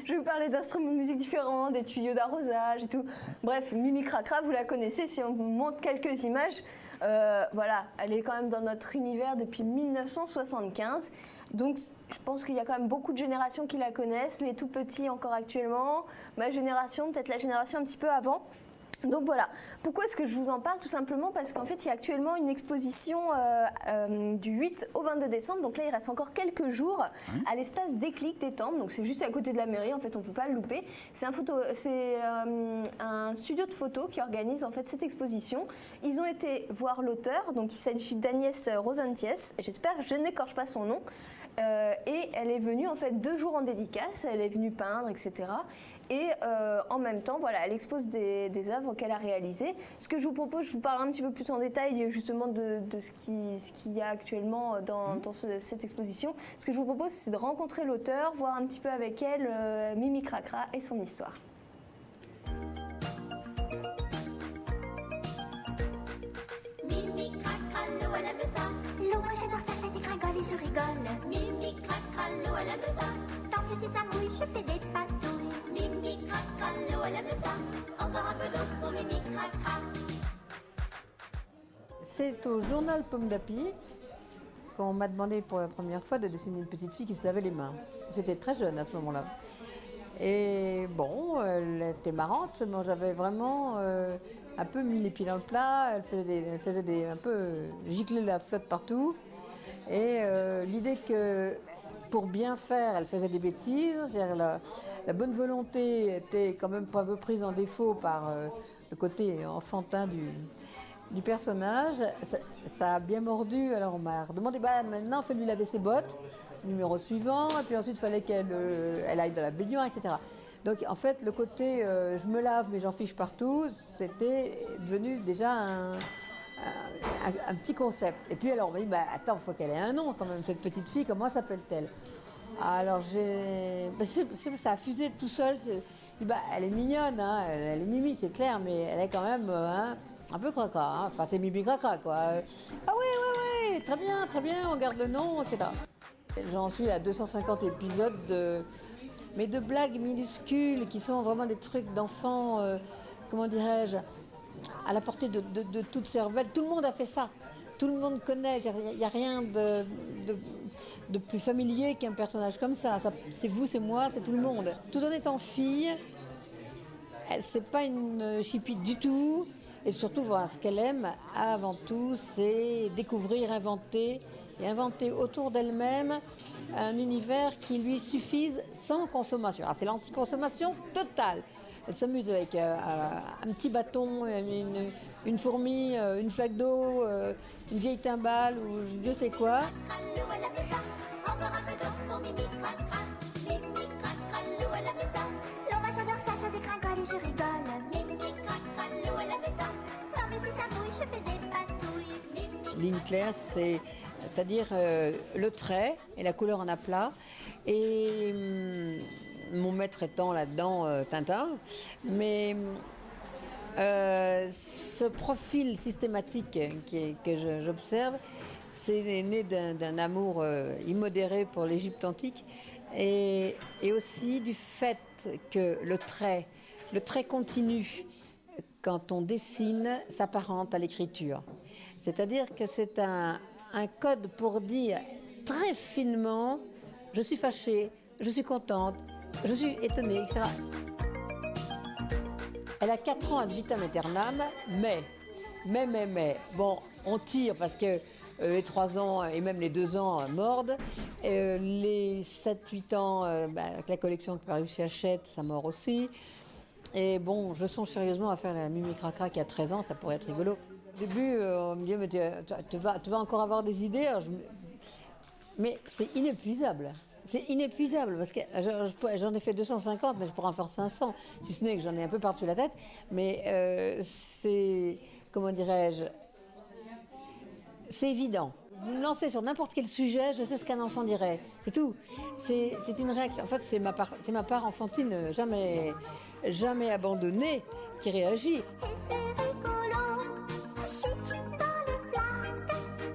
Je vais vous parler d'instruments de musique différents, des tuyaux d'arrosage et tout. Bref, Mimi Cracra, vous la connaissez, si on vous montre quelques images. Voilà, elle est quand même dans notre univers depuis 1975. Donc je pense qu'il y a quand même beaucoup de générations qui la connaissent, les tout petits encore actuellement, ma génération, peut-être la génération un petit peu avant. Donc voilà, pourquoi est-ce que je vous en parle? Tout simplement parce qu'en fait il y a actuellement une exposition du 8 au 22 décembre, donc là il reste encore quelques jours à l'espace Déclic des Temples, donc c'est juste à côté de la mairie, en fait on ne peut pas le louper. C'est un studio de photos qui organise en fait cette exposition. Ils ont été voir l'auteur, donc il s'agit d'Agnès Rosenties, j'espère que je n'écorche pas son nom. Et elle est venue en fait 2 jours en dédicace, elle est venue peindre, etc. Et en même temps, voilà, elle expose des œuvres qu'elle a réalisées. Ce que je vous propose, je vous parlerai un petit peu plus en détail justement de ce qu'il y a actuellement dans cette exposition. Ce que je vous propose, c'est de rencontrer l'auteur, voir un petit peu avec elle Mimi Cracra et son histoire. Mimi Cracra, l'eau elle aime ça. L'eau moi j'adore ça, ça dégringole et je rigole. Mimi Cracra, l'eau elle aime ça. Tant que si ça mouille, je fais des patouilles. Mimi Cracra, l'eau elle aime ça. Encore un peu d'eau pour Mimi Cracra. C'est au journal Pomme d'Api qu'on m'a demandé pour la première fois de dessiner une petite fille qui se lavait les mains. J'étais très jeune à ce moment-là. Et bon, elle était marrante, mais j'avais vraiment un peu mis les pieds dans le plat. Elle faisait un peu gicler la flotte partout. Et l'idée que pour bien faire, elle faisait des bêtises, c'est-à-dire la bonne volonté était quand même pas un peu prise en défaut par le côté enfantin du personnage. Ça a bien mordu, alors on m'a demandé, maintenant, fais-lui laver ses bottes, numéro suivant, et puis ensuite, il fallait qu'elle aille dans la baignoire, etc. Donc, en fait, le côté je me lave, mais j'en fiche partout, c'était devenu déjà un petit concept. Et puis, alors, on m'a dit, attends, il faut qu'elle ait un nom, quand même, cette petite fille, comment s'appelle-t-elle? Alors, ça a fusé tout seul. Elle est mignonne, hein, elle est Mimi, c'est clair, mais elle est quand même... un peu cracra, hein. Enfin c'est Mimi Cracra quoi. Ah oui, très bien, on garde le nom, etc. J'en suis à 250 épisodes mais de blagues minuscules qui sont vraiment des trucs d'enfants, comment dirais-je, à la portée de toute cervelle. Tout le monde a fait ça, tout le monde connaît, il n'y a rien de plus familier qu'un personnage comme ça. C'est vous, c'est moi, c'est tout le monde. Tout en étant fille, c'est pas une chipie du tout. Et surtout, voilà, ce qu'elle aime avant tout, c'est découvrir, inventer autour d'elle-même un univers qui lui suffise sans consommation. Alors, c'est l'anticonsommation totale. Elle s'amuse avec un petit bâton, une fourmi, une flaque d'eau, une vieille timbale ou Dieu sait quoi. Encore un peu d'eau pour Mimi Cracra. Mimi Cracra, l'eau elle aime ça. L'eau moi j'adore ça, ça dégringole et je rigole. Mimi Cracra, l'eau elle aime ça. Non mais si ça mouille, je fais des patouilles. Ligne claire, c'est-à-dire le trait et la couleur en aplat. Et mon maître étant là-dedans Tintin. Mais ce profil systématique que j'observe, c'est né d'un amour immodéré pour l'Égypte antique et aussi du fait que le trait continu, quand on dessine, s'apparente à l'écriture. C'est-à-dire que c'est un code pour dire très finement « je suis fâchée, je suis contente, je suis étonnée », etc. Elle a 4 ans ad vitam aeternam, mais, bon, on tire parce que les 3 ans et même les 2 ans mordent. Les 7-8 ans, avec la collection que Paris achète, ça mord aussi. Et bon, je songe sérieusement à faire la Mimi Cracra qui a 13 ans, ça pourrait être rigolo. Au début, on me dit, mais tu vas encore avoir des idées. Alors mais c'est inépuisable. C'est inépuisable, parce que j'en ai fait 250, mais je pourrais en faire 500, si ce n'est que j'en ai un peu par-dessus la tête. Mais c'est, comment dirais-je, c'est évident. Vous me lancez sur n'importe quel sujet, je sais ce qu'un enfant dirait. C'est tout. C'est une réaction. En fait, c'est ma part enfantine, jamais abandonnée, qui réagit. Et c'est rigolo, chic dans les flaques,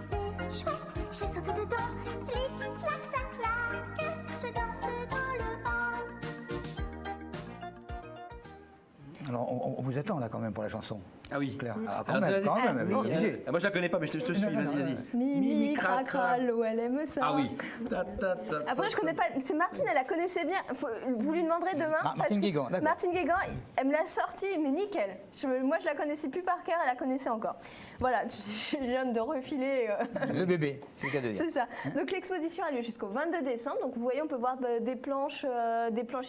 c'est chouette, je saute dedans, flic, flac, ça claque, je danse dans le vent. Alors, on vous attend là quand même pour la chanson. Ah oui. Claire. Ah, Alors, vas-y. vous êtes obligé. Moi je la connais pas, mais je te suis, vas-y. Mimi cracra, l'eau elle aime ça. Ah oui. Après, je connais pas. C'est Martine, elle la connaissait bien. Vous lui demanderez demain. Martine Guégan, d'accord. Martine Guégan, elle me l'a sortie, mais nickel. Moi, je la connaissais plus par cœur, elle la connaissait encore. Voilà, je viens de refiler. Le bébé, c'est le cas de dire. C'est ça. Donc l'exposition a lieu jusqu'au 22 décembre. Donc vous voyez, on peut voir des planches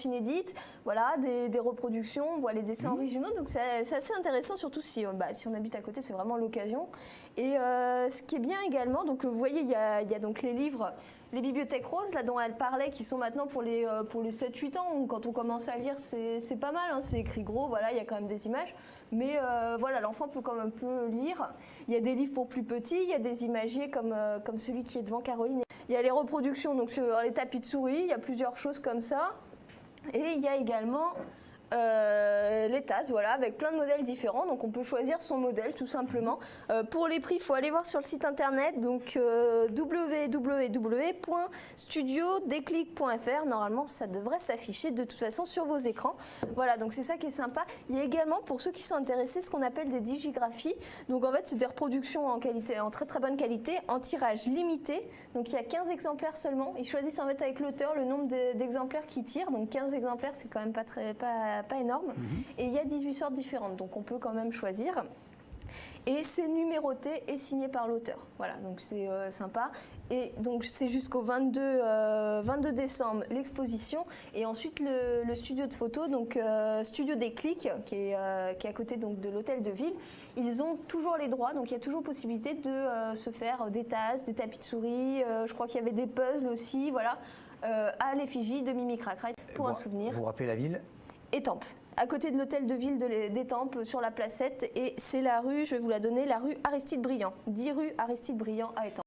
inédites, voilà, des reproductions, on voit les dessins originaux. Donc c'est assez intéressant, surtout si on habite à côté, c'est vraiment l'occasion. Et ce qui est bien également, donc vous voyez, il y a donc les livres. Les bibliothèques roses, là dont elle parlait, qui sont maintenant pour les 7-8 ans, où quand on commence à lire, c'est pas mal, hein, c'est écrit gros, voilà, il y a quand même des images. Mais voilà, l'enfant peut quand même un peu lire. Il y a des livres pour plus petits, il y a des imagiers comme celui qui est devant Caroline. Il y a les reproductions donc sur les tapis de souris, il y a plusieurs choses comme ça. Et il y a également les tasses, voilà, avec plein de modèles différents. Donc on peut choisir son modèle tout simplement. Pour les prix, il faut aller voir sur le site internet, donc www.studiodéclic.fr. Normalement, ça devrait s'afficher de toute façon sur vos écrans. Voilà, donc c'est ça qui est sympa. Il y a également, pour ceux qui sont intéressés, ce qu'on appelle des digigraphies. Donc en fait, c'est des reproductions en très très bonne qualité, en tirage limité. Donc il y a 15 exemplaires seulement. Ils choisissent en fait avec l'auteur le nombre d'exemplaires qu'ils tirent. Donc 15 exemplaires, c'est quand même pas énorme. Et il y a 18 sortes différentes, donc on peut quand même choisir. Et c'est numéroté et signé par l'auteur. Voilà, donc c'est sympa. Et donc c'est jusqu'au 22 décembre l'exposition. Et ensuite le studio de photo, donc Studio Déclic, qui est à côté donc, de l'hôtel de ville. Ils ont toujours les droits, donc il y a toujours possibilité de se faire des tasses, des tapis de souris. Je crois qu'il y avait des puzzles aussi, voilà, à l'effigie de Mimi Cracra pour un souvenir. Vous rappelez la ville ? Étampes, à côté de l'hôtel de ville d'Étampes, sur la Placette, et c'est la rue, je vais vous la donner, la rue Aristide Briand, 10 rue Aristide Briand à Étampes.